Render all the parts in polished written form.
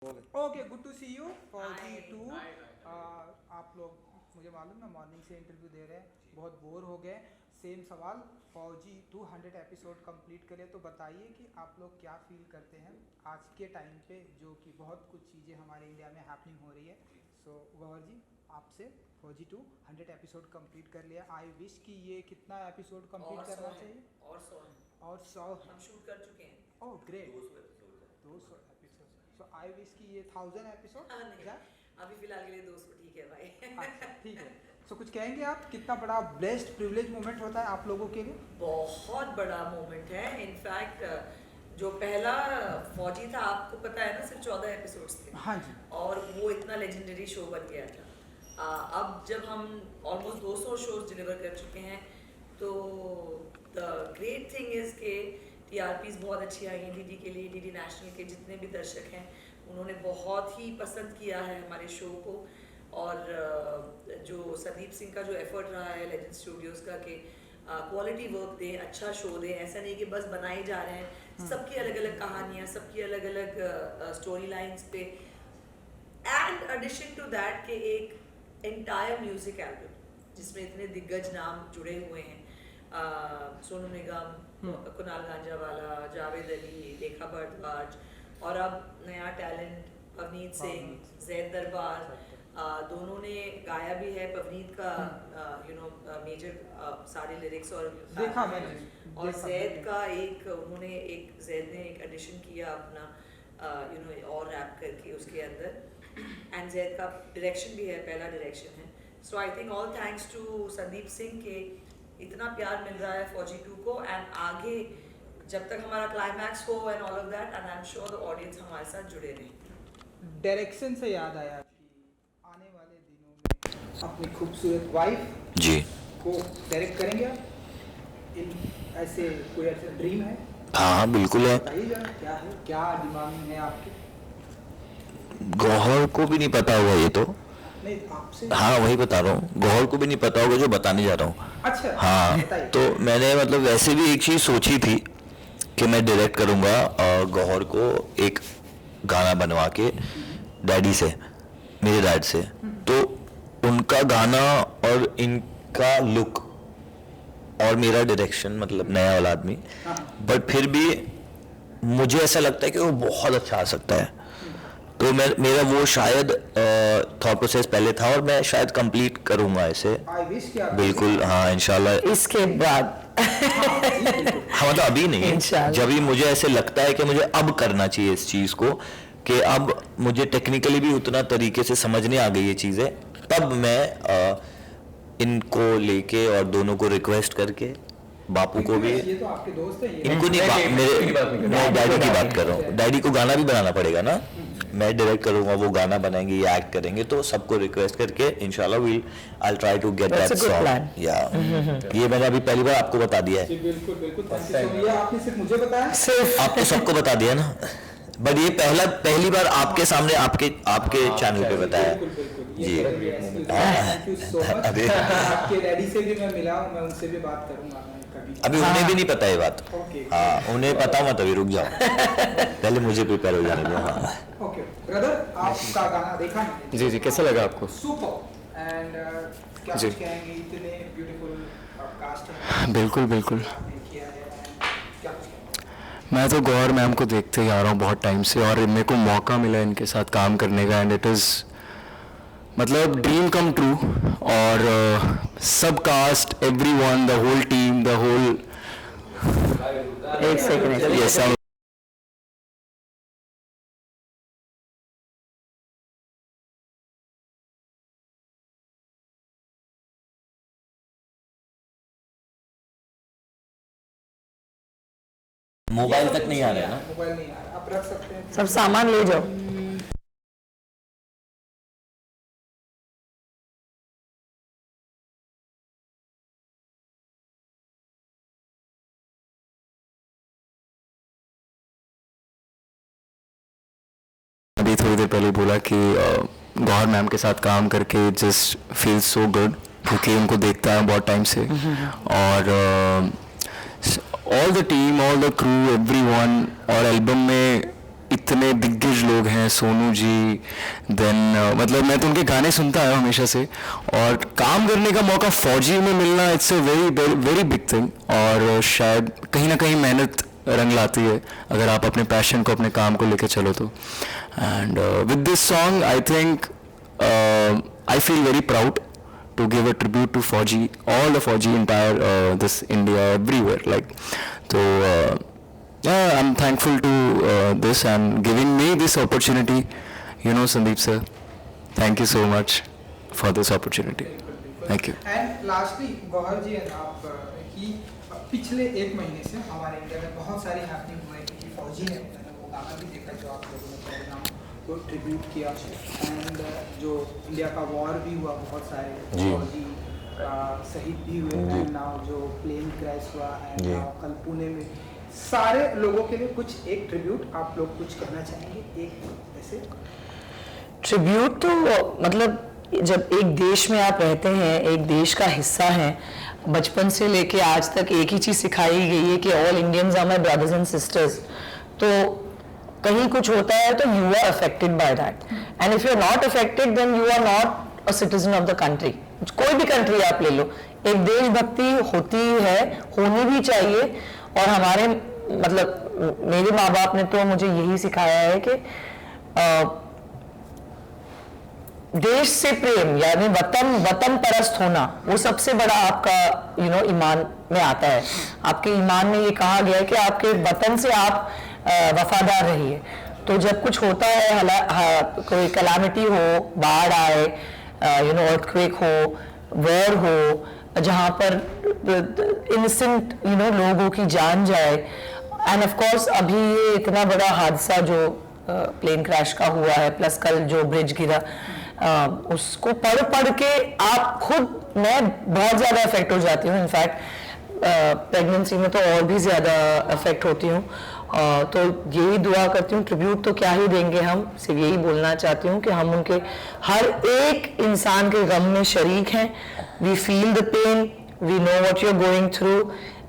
Okay, good to see you फौजी too. आप लोग, मुझे मालूम ना, मॉर्निंग से इंटरव्यू दे रहे हैं, बहुत बोर हो गए। सेम सवाल, फौजी 200 एपिसोड कंप्लीट करें तो बताइए कि आप लोग क्या फील करते हैं आज के टाइम पे, जो कि बहुत कुछ चीज़ें हमारे इंडिया में हैपनिंग हो रही है। सो गौर जी, आपसे, फौजी 200 एपिसोड कंप्लीट कर लिया, आई विश कि ये कितना एपिसोड कंप्लीट करना चाहिए? और 100 हम शूट कर चुके हैं। Oh great, 200 episode. So I wish कि ये 1000 एपिसोड हाँ नहीं, जाए। अभी फिलहाल के लिए 200 ठीक है भाई। अच्छा ठीक है। सो कुछ कहेंगे आप, कितना बड़ा ब्लेस्ड प्रिविलेज मोमेंट होता है आप लोगों के लिए? बहुत बड़ा मोमेंट है। इनफैक्ट जो पहला फौजी था, आपको पता है ना, सिर्फ 14 एपिसोड्स थे। हाँ जी। और वो इतना लेजेंडरी शो बन गया था। अब जब हम ऑलमोस्ट 200 शोज डिलीवर कर चुके हैं, तो द ग्रेट थिंग इज़ के टीआरपीज़ बहुत अच्छी आई हैं डीडी के लिए। डीडी नेशनल के जितने भी दर्शक हैं, उन्होंने बहुत ही पसंद किया है हमारे शो को। और जो संदीप सिंह का जो एफर्ट रहा है लेजेंड स्टूडियोज़ का, कि क्वालिटी वर्क दें, अच्छा शो दें, ऐसा नहीं कि बस बनाए जा रहे हैं। सबकी अलग अलग कहानियाँ, सबकी अलग अलग स्टोरी लाइन्स पे, एंड एडिशन टू दैट के एक एंटायर म्यूजिक एल्बम जिसमें इतने दिग्गज नाम जुड़े हुए हैं। सोनू निगम, कुणाल गांजावाला, जावेद अली, रेखा भारद्वाज, और अब नया टैलेंट पवनीत सिंह, जैद दरबार, दोनों ने गाया भी है। पवनीत का मेजर सारे लिरिक्स और देखा मैंने, और जैद का उन्होंने जैद ने एक एडिशन किया अपना और रैप करके उसके अंदर। एंड जैद का डायरेक्शन भी है, पहला डायरेक्शन है। So I think all thanks to Sandeep Singh के इतना प्यार मिल रहा है फौजी 2 को। एंड आगे जब तक हमारा क्लाइमैक्स हो and all of that, and I am sure the audience हमारे साथ जुड़े रहें। डायरेक्शन से याद आया कि आने वाले दिनों में अपनी खूबसूरत वाइफ जी को डायरेक्ट करेंगे आप? इन ऐसे कोई ऐसा ड्रीम है? हाँ बिल्कुल है। बताइए जरा, क्या है, क्या दिमाग में है आपके? गौहर को भी नहीं पता होगा ये तो। नहीं, आपसे। हाँ वही बता रहा हूँ, गौहर को भी नहीं पता होगा जो बताने जा रहा हूँ। अच्छा हाँ बताइए। तो मैंने मतलब वैसे भी एक चीज़ सोची थी कि मैं डायरेक्ट करूँगा गौहर को एक गाना बनवा के डैडी से, मेरे डैड से, तो उनका गाना और इनका लुक और मेरा डायरेक्शन, मतलब नया वाला आदमी, बट फिर भी मुझे ऐसा लगता है कि वो बहुत अच्छा आ सकता है। तो मेरा वो शायद थॉट प्रोसेस पहले था और मैं शायद कंप्लीट करूँगा इसे। आई विश कि आप बिल्कुल हाँ इंशाल्लाह। इसके बाद हाँ मतलब अभी नहीं, इंशाल्लाह। जब भी मुझे ऐसे लगता है कि मुझे अब करना चाहिए इस चीज़ को, कि अब मुझे टेक्निकली भी उतना तरीके से समझने आ गई ये चीज़ें, तब मैं इनको लेके और दोनों को रिक्वेस्ट करके, बापू को भी, ये तो आपके दोस्त हैं, ये इनको नहीं, मैं डैडी की बात कर रहा हूँ। डैडी को गाना भी बनाना पड़ेगा ना, मैं डायरेक्ट करूँगा, वो गाना बनाएंगे, ये एक्ट करेंगे, तो सबको रिक्वेस्ट करके इंशाल्लाह I try to get that song. या ये मैंने अभी पहली बार आपको बता दिया है। जी बिल्कुल बिल्कुल, थैंक यू सो मच। ये आपने सिर्फ मुझे बताया? सिर्फ आप तो सबको बता दिया ना, बट ये पहली बार आपके सामने आपके चैनल पे बताया। बिल्कुल बिल्कुल, जी। Thank you so much. अरे। आपके डैडी से भी मैं मिला हूँ, मैं उनसे भी बात करूँगा कभी। अभी उन्हें भी नहीं पता ये बात। ओके। हाँ उन्हें पता मत, अभी रुक जाओ, पहले मुझे प्रिपेयर हो जाने दो। हाँ ओके ब्रदर, आपका गाना देखा मैंने। जी कैसा लगा आपको? सुपर। एंड क्या जी। कुछ कहेंगे, इतने ब्यूटीफुल कास्ट है बिल्कुल बिल्कुल। आपने किया है, and क्या कुछ कहेंगे? मैं तो गौर मैम को देखते ही आ रहा हूँ बहुत टाइम से, और मेरे को मौका मिला इनके साथ काम करने का, एंड इट इज़ मतलब ड्रीम कम ट्रू। और सब cast, everyone, the whole team, the whole, एक सेकंड ये सब मोबाइल तक नहीं आ रहा है ना। मोबाइल नहीं आ रहा, आप रख सकते हैं। सब सामान ले जाओ। अभी थोड़ी देर पहले बोला कि गौर मैम के साथ काम करके जस्ट फील सो गुड, क्योंकि उनको देखता है बहुत टाइम से। और all the team, all the crew, everyone, और एल्बम में इतने दिग्गज लोग हैं, सोनू जी, देन मतलब मैं तो उनके गाने सुनता आया हूं हमेशा से, और काम करने का मौका फौजी में मिलना it's a very very big thing. और शायद कहीं ना कहीं मेहनत रंग लाती है अगर आप अपने पैशन को, अपने काम को लेकर चलो तो। And with this song I think I feel very proud to give a tribute to Fauji, all the Fauji entire this India, everywhere. Like, so yeah, I'm thankful to this and giving me this opportunity. You know, Sandeep sir, thank you so much for this opportunity. Thank you. And lastly Gauhar ji आप की पिछले एक महीने से हमारे India में बहुत सारी हैपनिंग हुई है, क्योंकि फौजी ने वो गाना भी देखा जो आप लोगों ने प्रोग्राम को ट्रिब्यूट किया, एंड जो इंडिया का वॉर भी हुआ, बहुत सारे जी। फौजी शहीद भी हुए, एंड नाउ जो प्लेन क्रैश हुआ, एंड जी। नाउ कल पुणे में, सारे लोगों के लिए कुछ एक ट्रिब्यूट आप लोग कुछ करना चाहेंगे एक ऐसे? ट्रिब्यूट तो मतलब जब एक देश में आप रहते हैं, एक देश का हिस्सा हैं, बचपन से लेके आज तक एक ही चीज़ सिखाई गई है कि all Indians are my brothers and sisters, तो कहीं कुछ होता है तो you are affected by that, and if you are not affected then you are not a citizen of the country. कोई भी कंट्री आप ले लो, एक देशभक्ति होती है, होनी भी चाहिए। और हमारे मतलब मेरे माँ बाप ने तो मुझे यही सिखाया है कि देश से प्रेम यानी वतन परस्त होना, वो सबसे बड़ा आपका ईमान में आता है। आपके ईमान में ये कहा गया है कि आपके वतन से आप वफादार रहिए। तो जब कुछ होता है, कोई कलामिटी हो, बाढ़ आए, अर्थक्वेक हो, वॉर हो, जहाँ पर इनोसेंट लोगों की जान जाए, एंड ऑफ कोर्स अभी ये इतना बड़ा हादसा जो प्लेन क्रैश का हुआ है, प्लस कल जो ब्रिज गिरा, उसको पढ़ के आप खुद, मैं बहुत ज़्यादा अफेक्ट हो जाती हूँ। इनफैक्ट प्रेगनेंसी में तो और भी ज़्यादा अफेक्ट होती हूँ। तो यही दुआ करती हूँ, ट्रिब्यूट तो क्या ही देंगे, हम सिर्फ यही बोलना चाहती हूँ कि हम उनके हर एक इंसान के गम में शरीक हैं। We feel the pain, we know what you are going through,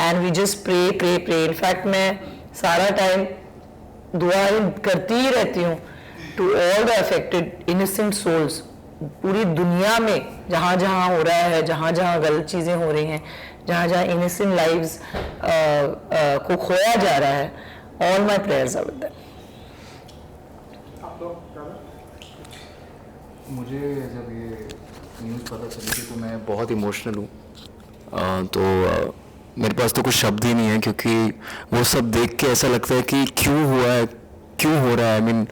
and we just pray pray pray. In fact मैं सारा टाइम दुआएं करती ही रहती हूँ to all the affected innocent souls, पूरी दुनिया में जहाँ जहाँ हो रहा है, जहाँ जहाँ गलत चीज़ें हो रही हैं, जहाँ जहाँ इनोसेंट लाइव्स को खोया जा रहा है, all my prayers are with them. आप लोग मुझे जब ये न्यूज़ पता चली थी तो मैं बहुत इमोशनल हूँ। तो मेरे पास तो कुछ शब्द ही नहीं है, क्योंकि वो सब देख के ऐसा लगता है कि क्यों हुआ है, क्यों हो रहा है। आई मीन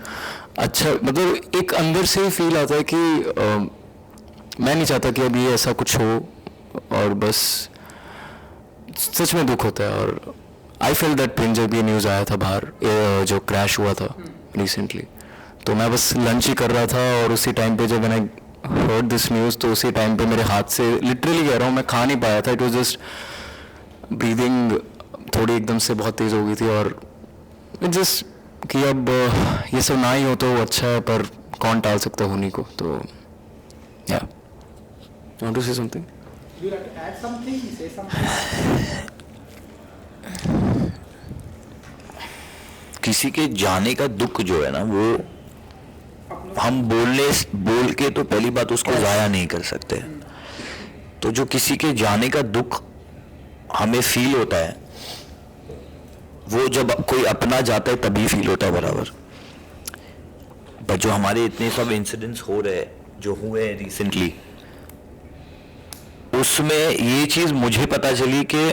अच्छा, मतलब एक अंदर से ही फील आता है कि मैं नहीं चाहता कि अब ये ऐसा कुछ हो, और बस सच में दुख होता है। और आई फील दैट पेन जब ये न्यूज़ आया था बाहर, जो क्रैश हुआ था रिसेंटली, तो मैं बस लंच ही कर रहा था, और उसी टाइम पे जब मैंने हर्ड दिस न्यूज़, तो उसी टाइम पे मेरे हाथ से, लिटरली कह रहा हूँ, मैं खा नहीं पाया था। इट वाज जस्ट ब्रीदिंग थोड़ी एकदम से बहुत तेज़ हो गई थी, और जस्ट कि अब ये सब ना ही हो तो अच्छा है, पर कौन टाल सकता है होने को। तो या want to say something? you like to add something, say something? किसी के जाने का दुख जो है ना, वो हम बोल के तो पहली बात उसको ज़ाया नहीं कर सकते। तो जो किसी के जाने का दुख हमें फील होता है, वो जब कोई अपना जाता है तभी फील होता है बराबर। पर जो हमारे इतने सब इंसिडेंट्स हो रहे हैं, जो हुए हैं रिसेंटली, उसमें ये चीज़ मुझे पता चली कि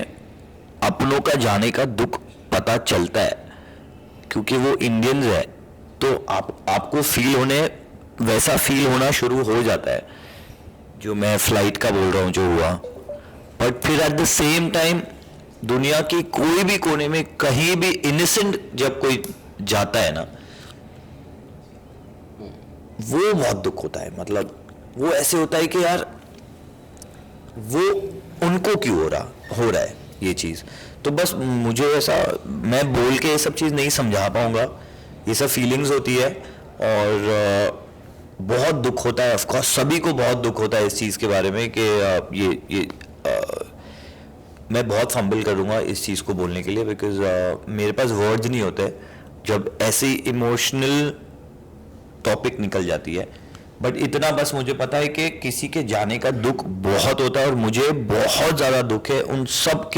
अपनों का जाने का दुख पता चलता है, क्योंकि वो इंडियंस है। तो आपको फील होने, वैसा फील होना शुरू हो जाता है, जो मैं फ्लाइट का बोल रहा हूँ जो हुआ। बट फिर एट द सेम टाइम दुनिया की कोई भी कोने में कहीं भी इनोसेंट जब कोई जाता है ना, वो बहुत दुख होता है। मतलब वो ऐसे होता है कि यार वो उनको क्यों हो रहा है ये चीज़। तो बस मुझे ऐसा, मैं बोल के ये सब चीज़ नहीं समझा पाऊंगा, ये सब फीलिंग्स होती है, और बहुत दुख होता है। ऑफ कोर्स सभी को बहुत दुख होता है इस चीज़ के बारे में कि ये मैं बहुत फंबल करूँगा इस चीज़ को बोलने के लिए, बिकॉज मेरे पास वर्ड्स नहीं होते जब ऐसी इमोशनल टॉपिक निकल जाती है, बट इतना बस मुझे पता है कि किसी के जाने का दुख बहुत होता है, और मुझे बहुत ज़्यादा दुख है उन सब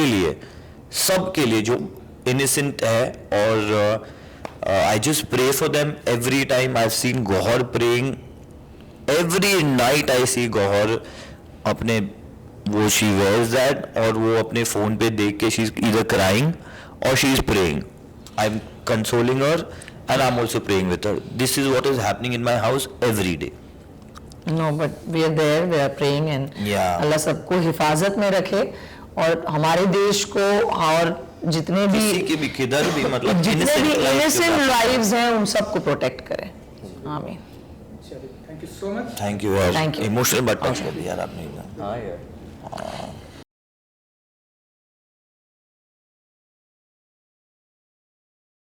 के लिए जो इनोसेंट है, और I just pray for them every time. I have seen Gauhar praying every night. I see Gauhar अपने वो शी वेयर्स दैट, और वो अपने फोन पे देख के शी इज ईदर क्राइंग और she is praying. I am consoling her and I'm also praying with her. This is what is happening in my house every day. No, but we are there, we are praying, and Yeah. अल्लाह सबको हिफाजत में रखे, और हमारे देश को और जितने भी किसी के भी किधर भी मतलब जितने भी innocent lives के इनोसेंट साथ- लाइव्स हैं उन सबको प्रोटेक्ट करें. आमीन. चलिए, thank you so much. Thank you यार. Thank you. इमोशनल बात टच कर दी यार आपने. हाँ यार.